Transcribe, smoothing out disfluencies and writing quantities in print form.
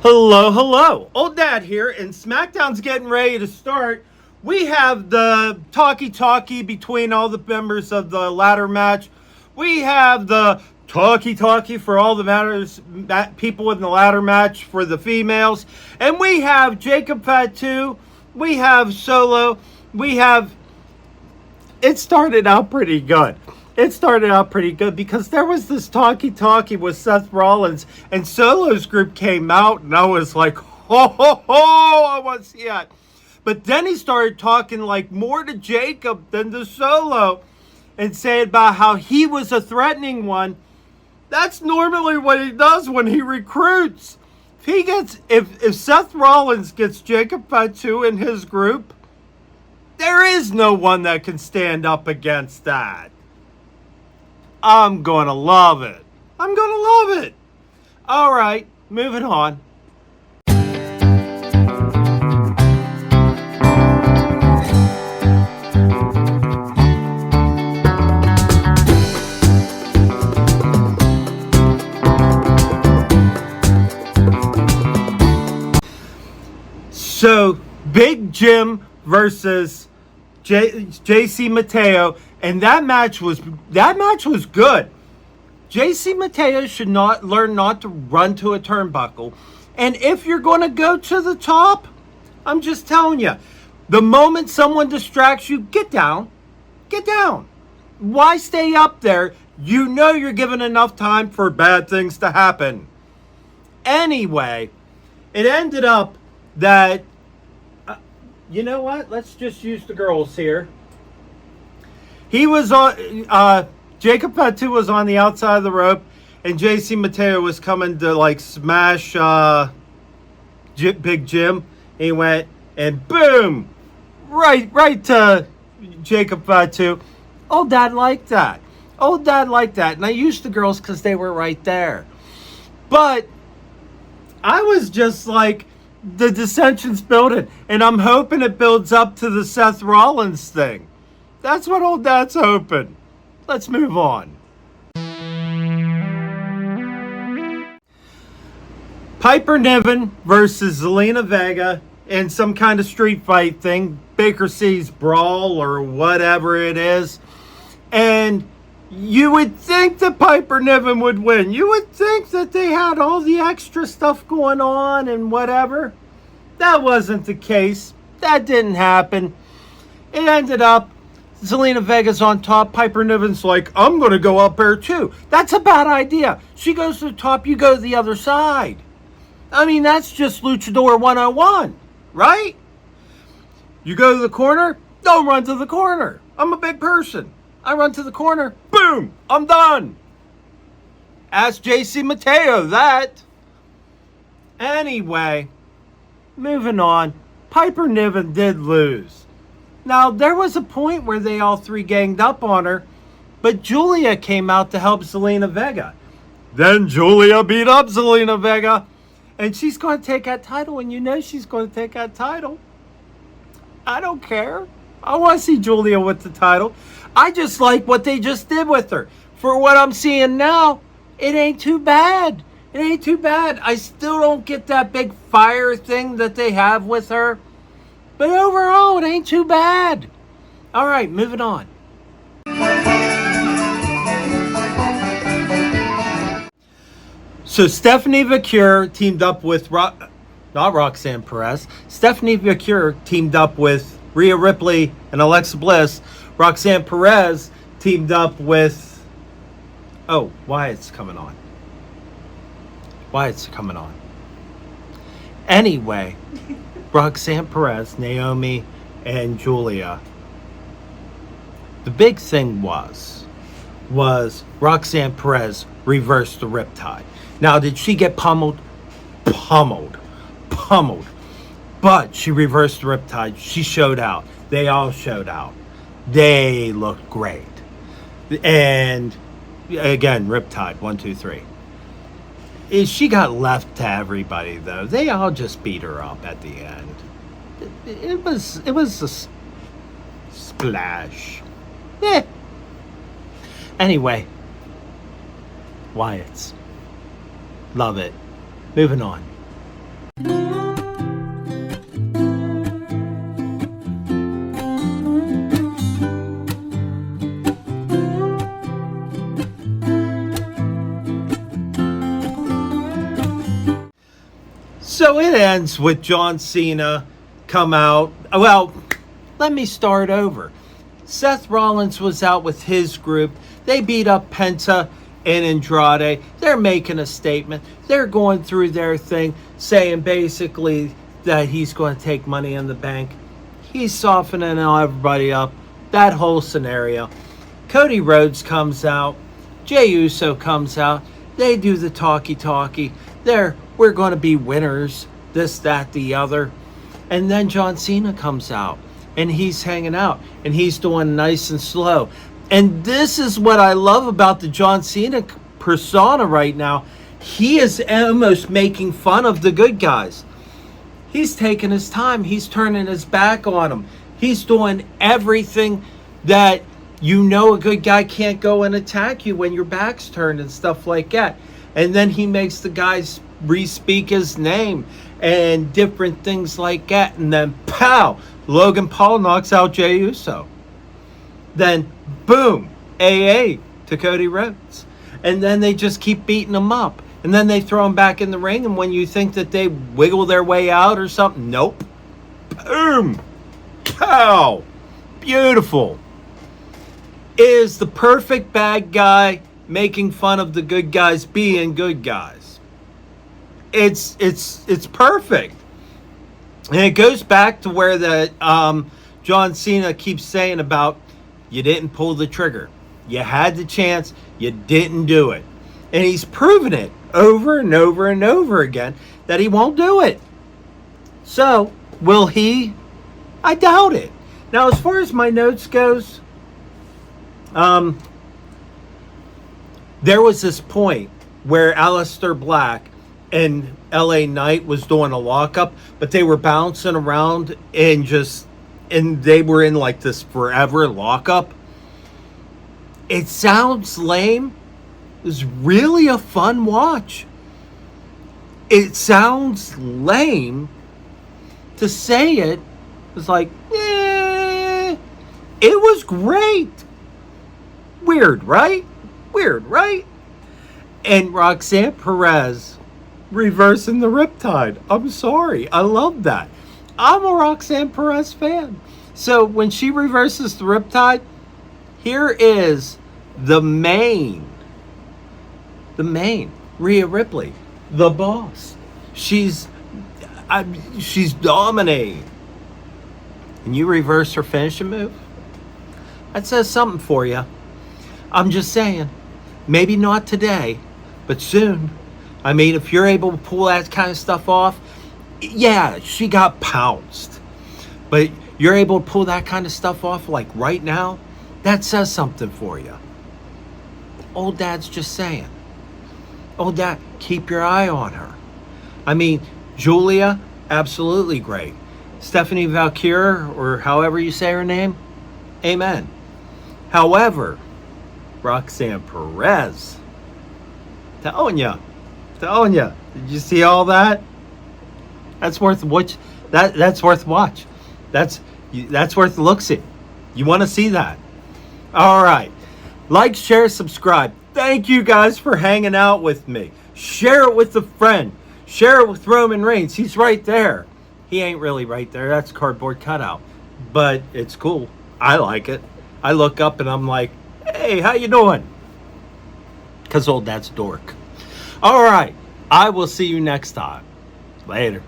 Hello, hello. Old Dad here, and SmackDown's getting ready to start. We have the talkie-talkie between all the members of the ladder match. We have the talkie-talkie for all the people in the ladder match for the females. And we have Jacob Fatu. We have Solo. It started out pretty good. Because there was this talkie-talkie with Seth Rollins, and Solo's group came out, and I was like, ho, I want to see that. But then he started talking like more to Jacob than to Solo, and saying about how he was a threatening one. That's normally what he does when he recruits. If Seth Rollins gets Jacob Fatu in his group, there is no one that can stand up against that. I'm going to love it. All right, moving on. So, Big Jim versus JC Mateo, and that match was good. JC Mateo should learn not to run to a turnbuckle. And if you're going to go to the top, I'm just telling you, the moment someone distracts you, get down. Why stay up there? You know you're given enough time for bad things to happen. Anyway, it ended up that, you know what? Let's just use the girls here. He was on, Jacob Fatu was on the outside of the rope, and JC Mateo was coming to like smash Big Jim. He went and boom, right to Jacob Fatu. Old Dad liked that. And I used the girls because they were right there. But I was just like, the dissension's building, and I'm hoping it builds up to the Seth Rollins thing. That's what Old Dad's hoping. Let's move on. Piper Niven versus Zelina Vega in some kind of street fight thing. Bakersfield Brawl or whatever it is. And you would think that Piper Niven would win. You would think that they had all the extra stuff going on and whatever. That wasn't the case. That didn't happen. It ended up Zelina Vega's on top. Piper Niven's like, I'm going to go up there too. That's a bad idea. She goes to the top, you go to the other side. I mean, that's just Luchador 101, right? You go to the corner, don't run to the corner. I'm a big person. I run to the corner, boom, I'm done. Ask JC Mateo that. Anyway, moving on. Piper Niven did lose. Now, there was a point where they all three ganged up on her, but Julia came out to help Zelina Vega. Then Julia beat up Zelina Vega, and she's going to take that title, and you know she's going to take that title. I don't care. I want to see Julia with the title. I just like what they just did with her. For what I'm seeing now, it ain't too bad. I still don't get that big fire thing that they have with her. But overall, it ain't too bad. All right, moving on. So Stephanie Vaquer teamed up with, not Roxanne Perez. Stephanie Vaquer teamed up with Rhea Ripley and Alexa Bliss. Roxanne Perez teamed up with, Wyatt's coming on. Anyway, Roxanne Perez, Naomi, and Julia. The big thing was Roxanne Perez reversed the riptide. Now, did she get pummeled? Pummeled. But she reversed the riptide. She showed out. They all showed out. They looked great. And again, riptide, 1, 2, 3. She got left to everybody, though. They all just beat her up at the end. It was a splash. Anyway, Wyatt's. Love it. Moving on. So it ends with John Cena come out. Well, let me start over. Seth Rollins was out with his group. They beat up Penta and Andrade. They're making a statement. They're going through their thing, saying basically that he's going to take Money in the Bank. He's softening everybody up. That whole scenario. Cody Rhodes comes out. Jey Uso comes out. They do the talkie-talkie. We're going to be winners. This, that, the other. And then John Cena comes out. And he's hanging out. And he's doing nice and slow. And this is what I love about the John Cena persona right now. He is almost making fun of the good guys. He's taking his time. He's turning his back on them. He's doing everything that you know a good guy can't go and attack you when your back's turned and stuff like that. And then he makes the guys re-speak his name and different things like that. And then, pow, Logan Paul knocks out Jey Uso. Then, boom, AA to Cody Rhodes. And then they just keep beating him up. And then they throw him back in the ring. And when you think that they wiggle their way out or something, nope. Boom. Pow. Beautiful. Is the perfect bad guy making fun of the good guys being good guys. It's perfect. And it goes back to where the John Cena keeps saying about you didn't pull the trigger. You had the chance, you didn't do it. And he's proven it over and over and over again that he won't do it. So, will he? I doubt it. Now, as far as my notes goes, there was this point where Aleister Black and LA Knight was doing a lockup, but they were bouncing around and they were in like this forever lockup. It sounds lame. It was really a fun watch. It sounds lame to say it. It's like, it was great. Weird, right? Weird, right? And Roxanne Perez reversing the Riptide. I'm sorry. I love that. I'm a Roxanne Perez fan. So when she reverses the Riptide, here is the main, Rhea Ripley, the boss. She's dominating. And you reverse her finishing move? That says something for you. I'm just saying, maybe not today, but soon. I mean, if you're able to pull that kind of stuff off, yeah, she got pounced. But you're able to pull that kind of stuff off like right now, that says something for you. Old Dad's just saying. Old Dad, keep your eye on her. I mean, Julia, absolutely great. Stephanie Vaquer, or however you say her name, amen. However, Roxanne Perez, telling ya, did you see all that? That's worth watch. That's worth watch. That's worth look-see. You want to see that? All right, like, share, subscribe. Thank you guys for hanging out with me. Share it with a friend. Share it with Roman Reigns. He's right there. He ain't really right there. That's cardboard cutout, but it's cool. I like it. I look up and I'm like, hey, how you doing? Because Old Dad's a dork. All right. I will see you next time. Later.